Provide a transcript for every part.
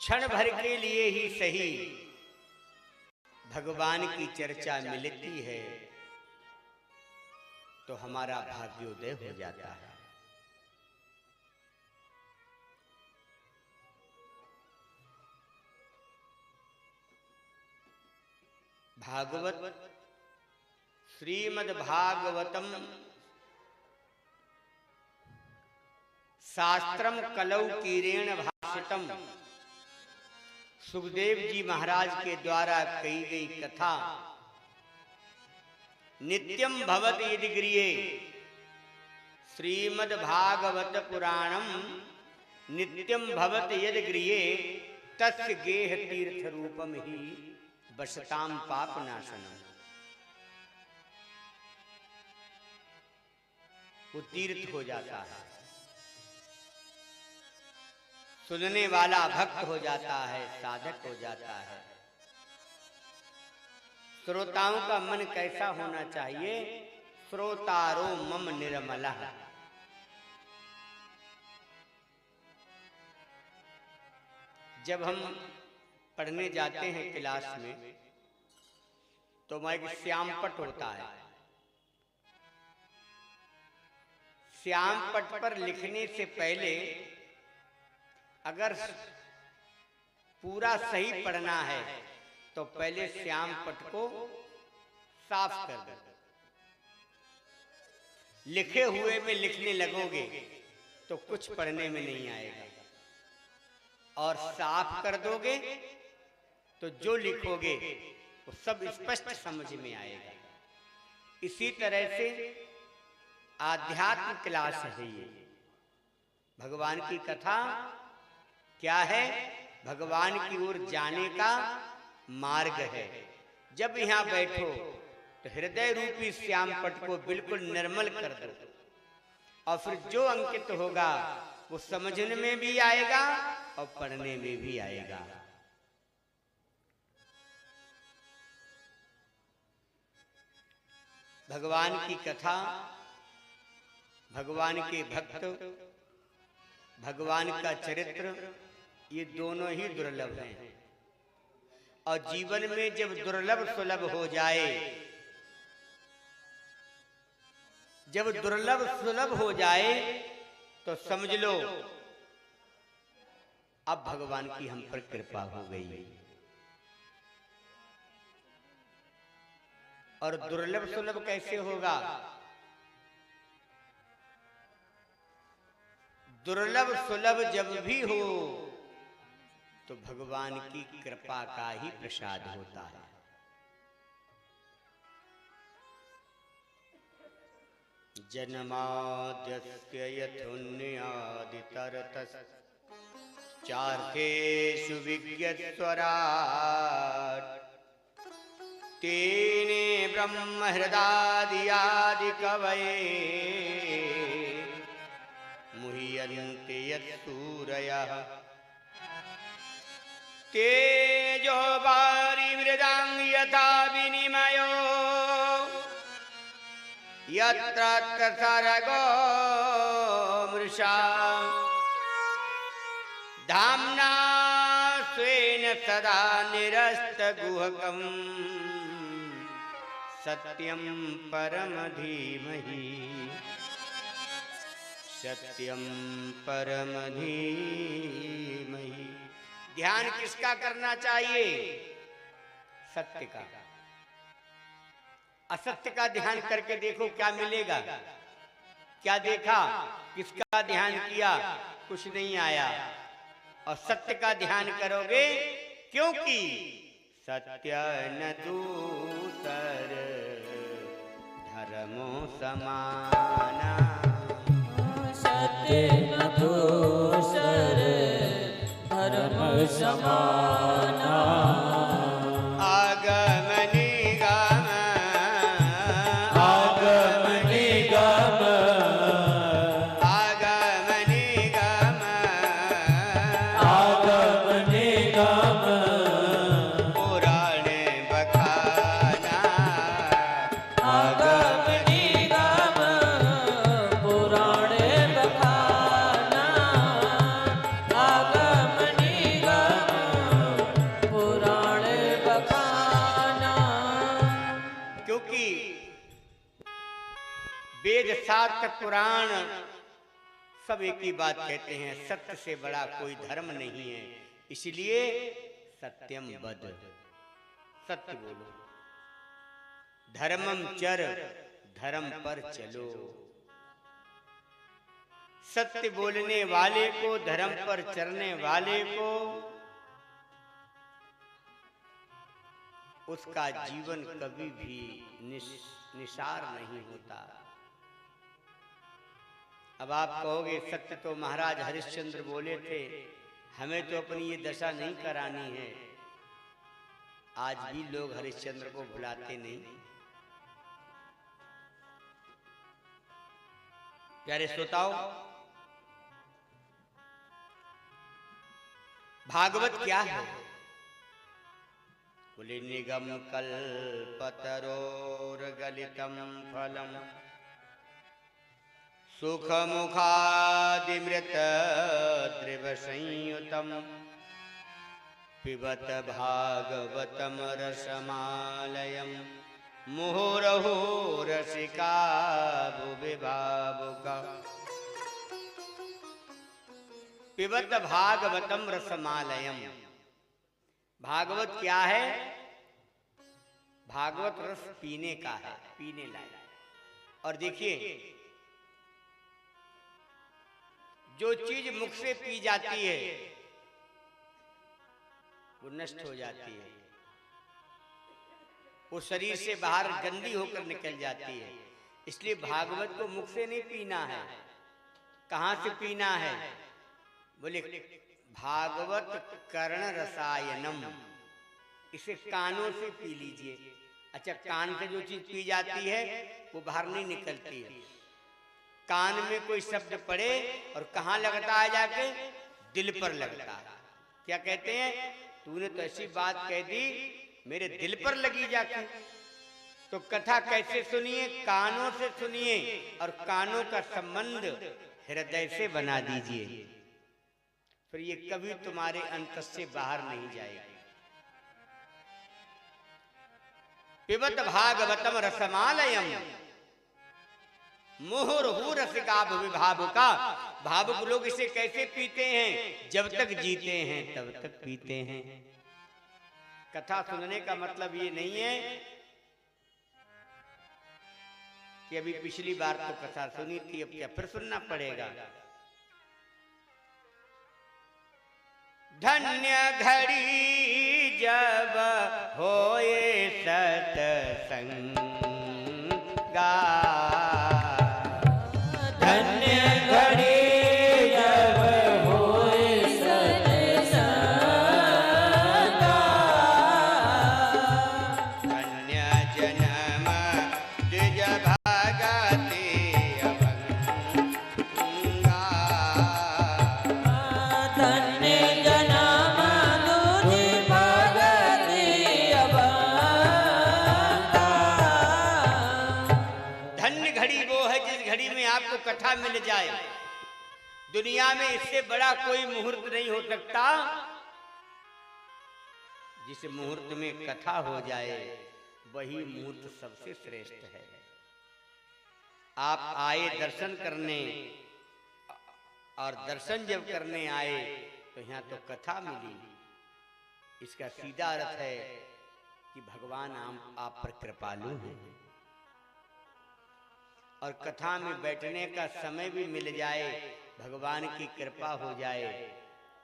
क्षण भर के लिए ही सही भगवान की चर्चा मिलती है तो हमारा भाग्योदय हो जाता है। भागवत श्रीमद् भागवतम शास्त्रम कलौ कीरेण भाषितम, सुखदेव जी महाराज के द्वारा कही गई कथा। नित्यम भवति यदि गृहे श्रीमद् भागवत पुराणम, नित्यम भवति यदि गृहे तस्य गेह तीर्थ रूपम ही बसताम पाप नाशनम। वो तीर्थ हो जाता है, सुनने वाला भक्त हो जाता है, साधक हो जाता है। श्रोताओं का मन कैसा होना चाहिए? श्रोतारो मम निर्मलः। जब हम पढ़ने जाते हैं क्लास में तो एक श्यामपट होता है। श्यामपट पर लिखने से पहले अगर पूरा सही पढ़ना है तो पहले श्यामपट को साफ कर दो। लिखे हुए में लिखने लगोगे तो कुछ पढ़ने में नहीं आएगा, और साफ कर दोगे तो जो लिखोगे वो सब स्पष्ट समझ में आएगा। इसी तरह से आध्यात्म क्लास है ये। भगवान की कथा क्या है? भगवान की ओर जाने का मार्ग है। जब यहाँ बैठो तो हृदय रूपी श्यामपट को बिल्कुल निर्मल कर दो, और फिर जो अंकित होगा वो समझने में भी आएगा और पढ़ने में भी आएगा। भगवान की कथा, भगवान के भक्त, भगवान का चरित्र, ये दोनों ही दुर्लभ हैं। और जीवन में जब दुर्लभ सुलभ हो जाए, जब दुर्लभ सुलभ हो जाए तो समझ लो अब भगवान की हम पर कृपा हो गई। और दुर्लभ सुलभ कैसे होगा? दुर्लभ सुलभ जब भी हो तो भगवान की कृपा का ही प्रसाद होता है। जन्माद्यस्य यथोन्यादितरतश्चार्थेषु विज्ञस्वराट्, तेने ब्रह्म हृदादि कवये मुह्यन्ते यत्सूरयः। तेजो वारिमृदां यथा विनिमयो यत्र सर्गो मृषा, धाम्ना स्वेन सदा निरस्तगुहकम् सत्यं परम धीमहि, सत्यं परम धीमहि। ध्यान किसका करना चाहिए? सत्य का। असत्य का ध्यान करके देखो क्या मिलेगा। क्या देखा? किसका ध्यान किया? कुछ नहीं आया। और सत्य का ध्यान करोगे, क्योंकि सत्य न दूसर धर्मो समाना, सत्य न दूसर धर्म समाना। आगम निगम, आगम निगम, आगम निगम, आगम निगम, पुराण बखाना। आगम निगम पुराण बखाना, आगम निगम वेद शास्त्र पुराण सब एक ही बात कहते हैं, सत्य से बड़ा कोई धर्म नहीं है, इसलिए सत्यम वद, सत्य बोलो। धर्मम चर, धर्म पर चलो। सत्य बोलने वाले को, धर्म पर चलने वाले को उसका जीवन कभी भी निसार नहीं होता। अब आप कहोगे सत्य तो महाराज हरिश्चंद्र बोले थे, हमें तो अपनी ये दशा नहीं करानी है। आज भी लोग हरिश्चंद्र को भुलाते नहीं। प्यारे श्रोताओ, भागवत क्या है? बोले निगम कल्पतरोर्गलितम फलम सुख मुखादिमृत द्रव संयुतम पिबत भागवतम रसमालयम मुहुरहु रसिका भुवि भावुका। पिबत भागवतम रसमालयम। भागवत क्या है? भागवत रस पीने का है, पीने लायक। और देखिए, जो चीज मुख से पी जाती है वो नष्ट हो जाती है, वो शरीर से बाहर गंदी होकर निकल जाती है। इसलिए भागवत को मुख से नहीं पीना है। कहां से पीना है? बोले भागवत कर्ण रसायनम, इसे कानों से पी लीजिए। अच्छा, कान से जो चीज पी जाती है वो बाहर नहीं निकलती है। कान में कोई शब्द पड़े और कहाँ लगता है जाके? दिल पर लगता है। क्या कहते हैं? तूने तो ऐसी बात कह दी मेरे दिल पर लगी जाके। तो कथा कैसे सुनिए? कानों से सुनिए और कानों का संबंध हृदय से बना दीजिए, फिर ये कभी तुम्हारे अंतर से बाहर नहीं जाएगी। पिबत भागवतम रसमालयम मुहुर्हु रसिका भुवि भावुका। भावुक लोग इसे कैसे पीते हैं? जब तक जीते हैं तब तक पीते हैं। कथा सुनने का मतलब ये नहीं है कि अभी पिछली बार तो कथा सुनी थी, अब क्या फिर सुनना पड़ेगा। धन्य घड़ी जब होए सत्संगा, धन्य घड़ी जब होए सत्संगा, धन्य जन्म द्विज भगति अभंगा, धन्य जन्म द्विज भगति अभंगा। धन्य घड़ी वो है जिस घड़ी में आपको कथा मिल जाए। दुनिया में इससे बड़ा कोई मुहूर्त नहीं हो सकता। जिस मुहूर्त में कथा हो जाए वही मुहूर्त सबसे श्रेष्ठ है। आप आए दर्शन करने, और दर्शन जब करने आए तो यहाँ तो कथा मिली। इसका सीधा अर्थ है कि भगवान आप पर कृपालु हैं। और कथा में बैठने का समय भी मिल जाए, भगवान की कृपा हो जाए,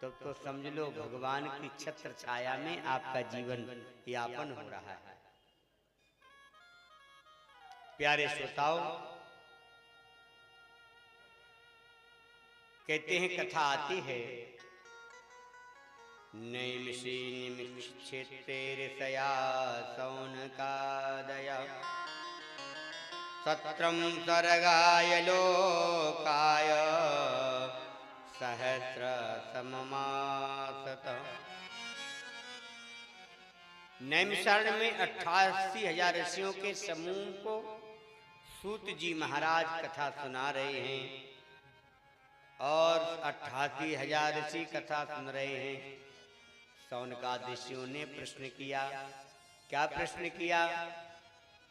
तो समझ लो भगवान की छत्र छाया में आपका जीवन यापन हो रहा है। प्यारे श्रोताओ, कहते हैं कथा आती है नैमिषी निमिक्षेत्रे सया सौनकादया सत्रम सर्गाय लोकाय सहस्र सममासत। नैमिषारण्य में 88,000 ऋषियों के समूह को सूत जी महाराज कथा सुना रहे हैं और 88,000 ऋषि कथा सुन रहे हैं। सौनकादि ऋषियों ने प्रश्न किया। क्या प्रश्न किया?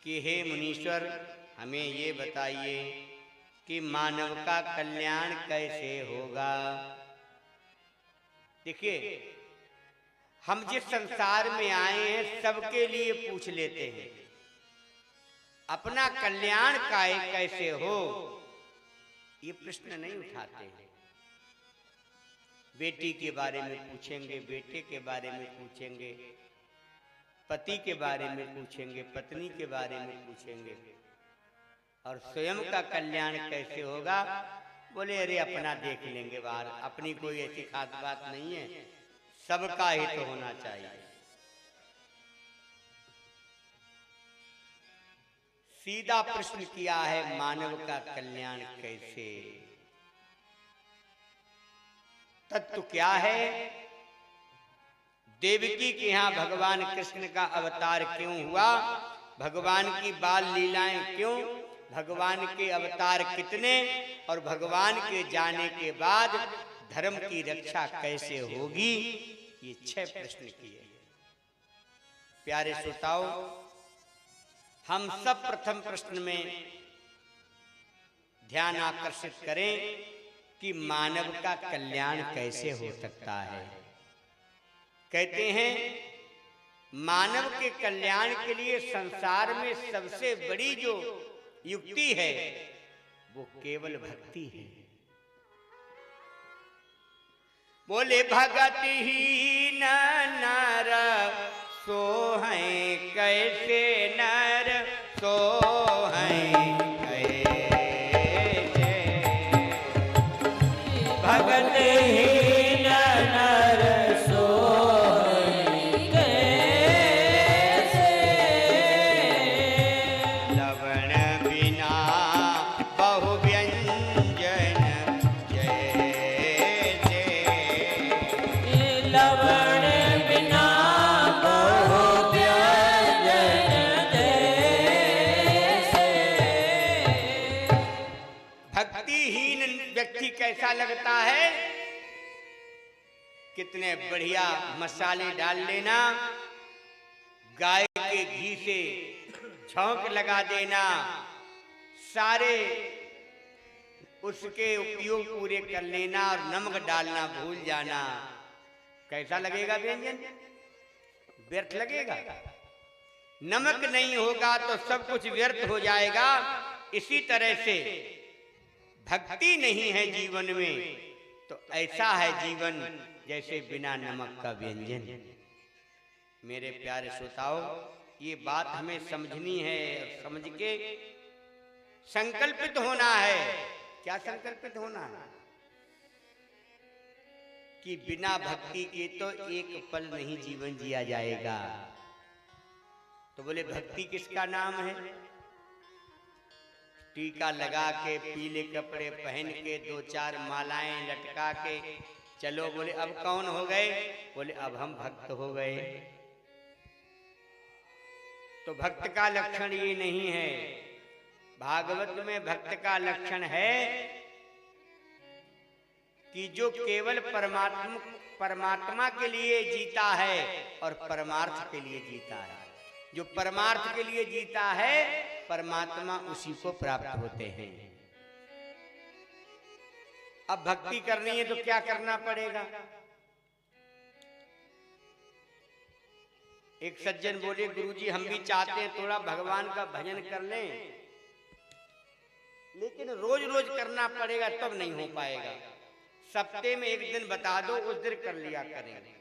कि हे मुनीश्वर, हमें ये बताइए कि मानव का कल्याण कैसे होगा। देखिए, हम जिस संसार में आए हैं सबके लिए पूछ लेते हैं, अपना कल्याण कैसे हो, ये प्रश्न नहीं उठाते हैं। बेटी के बारे में पूछेंगे, बेटे के बारे में पूछेंगे, पति के बारे में पूछेंगे, पत्नी के बारे में पूछेंगे, और स्वयं का कल्याण कैसे होगा, बोले अरे अपना देख लेंगे बाहर, अपनी कोई ऐसी खास बात नहीं है, सबका हित तो होना चाहिए। सीधा प्रश्न किया है, मानव का कल्याण कैसे, तत्व क्या है। देवकी के यहाँ भगवान कृष्ण का अवतार क्यों हुआ, भगवान की बाल लीलाएं क्यों, भगवान के अवतार कितने, और भगवान के जाने के बाद धर्म की रक्षा कैसे होगी, ये 6 प्रश्न किए। प्यारे श्रोताओं, हम सब प्रथम प्रश्न में ध्यान आकर्षित करें कि मानव का कल्याण कैसे हो सकता है। कहते हैं मानव के कल्याण के लिए संसार में सबसे बड़ी जो युक्ति है वो केवल भक्ति है। बोले भगत ही नर सोहै कैसे, नर सोहै कैसे, भगत हीन नर सोहै कैसे, लवण बिना बहु व्यंजन जैसे, लवण बिना बहु व्यंजन जैसे। भक्तिहीन व्यक्ति कैसा लगता है, कितने बढ़िया मसाले डाल लेना, गाय के घी से छौंक लगा देना, सारे उसके उपयोग पूरे कर लेना और नमक डालना भूल जाना, कैसा लगेगा व्यंजन, व्यर्थ लगेगा। नमक नहीं होगा तो सब कुछ व्यर्थ हो जाएगा। इसी तरह से भक्ति नहीं है जीवन में तो ऐसा है जीवन जैसे बिना नमक का व्यंजन। मेरे प्यारे श्रोताओं, ये बात हमें समझनी है और समझ के संकल्पित होना है। क्या संकल्पित होना है कि बिना भक्ति के तो एक पल नहीं जीवन जिया जाएगा। तो बोले भक्ति किसका नाम है, टीका लगा के, पीले कपड़े पहन के, 2-4 मालाएं लटका के चलो। बोले अब कौन हो गए, बोले अब हम भक्त हो गए। तो भक्त का लक्षण ये नहीं है। भागवत में भक्त का लक्षण है कि जो केवल परमात्मा के लिए जीता है और परमार्थ के लिए जीता है। जो परमार्थ के लिए जीता है परमात्मा उसी को प्राप्त होते हैं। अब भक्ति करनी है तो क्या करना पड़ेगा। एक सज्जन बोले गुरुजी हम भी चाहते हैं थोड़ा भगवान का भजन कर लें, लेकिन रोज रोज करना पड़ेगा तब नहीं हो पाएगा। सप्ताह में एक दिन बता दो, उस दिन कर लिया करेंगे।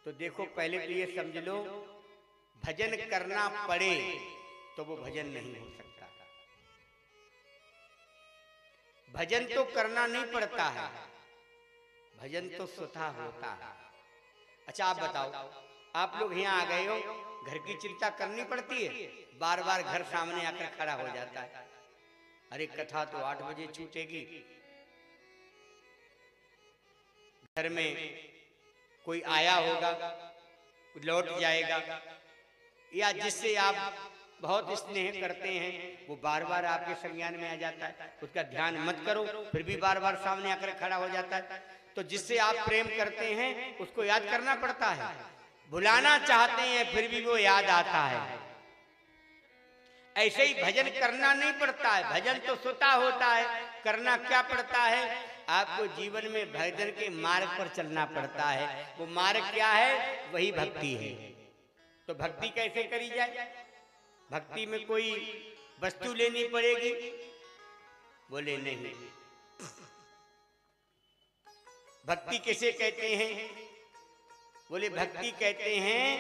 तो देखो पहले तो ये समझ लो, भजन करना पड़े तो वो भजन नहीं हो सकता। भजन तो करना नहीं पड़ता है, भजन तो स्वतः होता है। अच्छा आप बताओ, आप लोग यहाँ आ गए हो, घर की चिंता करनी पड़ती है, बार बार घर सामने आकर खड़ा हो जाता है। अरे कथा तो 8 बजे छूटेगी, घर में कोई आया होगा, लौट जाएगा, या जिससे आप बहुत स्नेह करते हैं वो बार बार आपके संज्ञान में आ जाता है, उसका ध्यान मत करो फिर भी बार बार सामने आकर खड़ा हो जाता है। तो जिससे आप प्रेम करते हैं उसको याद करना पड़ता है, भुलाना चाहते हैं फिर भी वो याद आता है। ऐसे ही भजन करना नहीं पड़ता है, भजन तो स्वतः होता है। करना क्या पड़ता है? आपको जीवन में भजन के मार्ग पर चलना पड़ता है। वो मार्ग क्या है? वही भक्ति है। तो भक्ति कैसे करी जाए? भक्ति में कोई वस्तु लेनी पड़ेगी? बोले नहीं। भक्ति किसे कहते हैं? बोले भक्ति कहते हैं,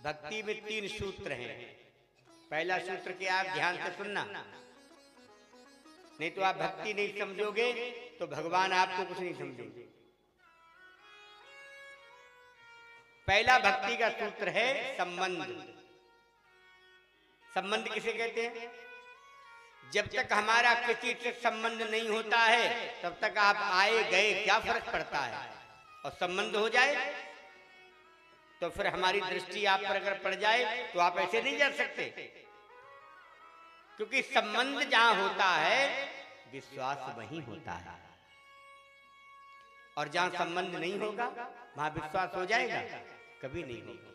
भक्ति में 3 सूत्र हैं। पहला सूत्र क्या, आप ध्यान से सुनना, नहीं तो आप भक्ति नहीं समझोगे तो भगवान आपको कुछ नहीं समझेंगे। पहला भक्ति का सूत्र है संबंध। संबंध किसे कहते हैं? जब तक हमारा किसी से संबंध नहीं होता है तब तक आप आए गए क्या फर्क पड़ता है, और संबंध हो जाए तो फिर हमारी दृष्टि आप पर अगर पड़ जाए तो आप ऐसे नहीं जा सकते, क्योंकि संबंध जहां होता है विश्वास वहीं होता है, और जहां संबंध नहीं होगा वहां विश्वास हो जाएगा? कभी नहीं होगा।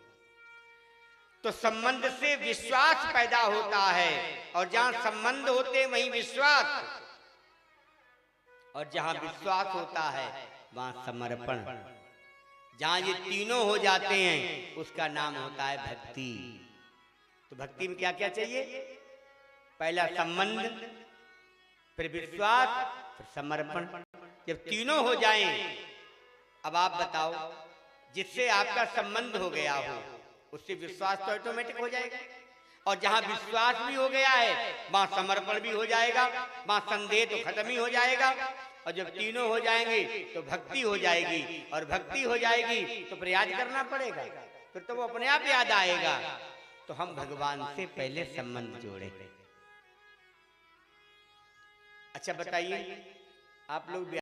तो संबंध से विश्वास पैदा होता है, और जहां संबंध होते वहीं विश्वास, और जहां विश्वास होता है वहां समर्पण। जहां ये तीनों हो जाते हैं उसका नाम होता है भक्ति। तो भक्ति में क्या क्या चाहिए? पहला संबंध, फिर विश्वास, फिर समर्पण। जब तीनों हो जाएं, अब आप बताओ, जिससे आपका संबंध हो गया हो उससे विश्वास तो ऑटोमेटिक हो जाएगा, और जहां विश्वास भी हो गया है वहां समर्पण भी हो जाएगा, वहां संदेह तो खत्म ही हो जाएगा। और जब तीनों हो जाएंगे तो भक्ति हो जाएगी, और भक्ति हो जाएगी तो फिर याद करना पड़ेगा, फिर तो वो अपने आप याद आएगा। तो हम भगवान से पहले संबंध जोड़े। अच्छा बताइए, आप लोग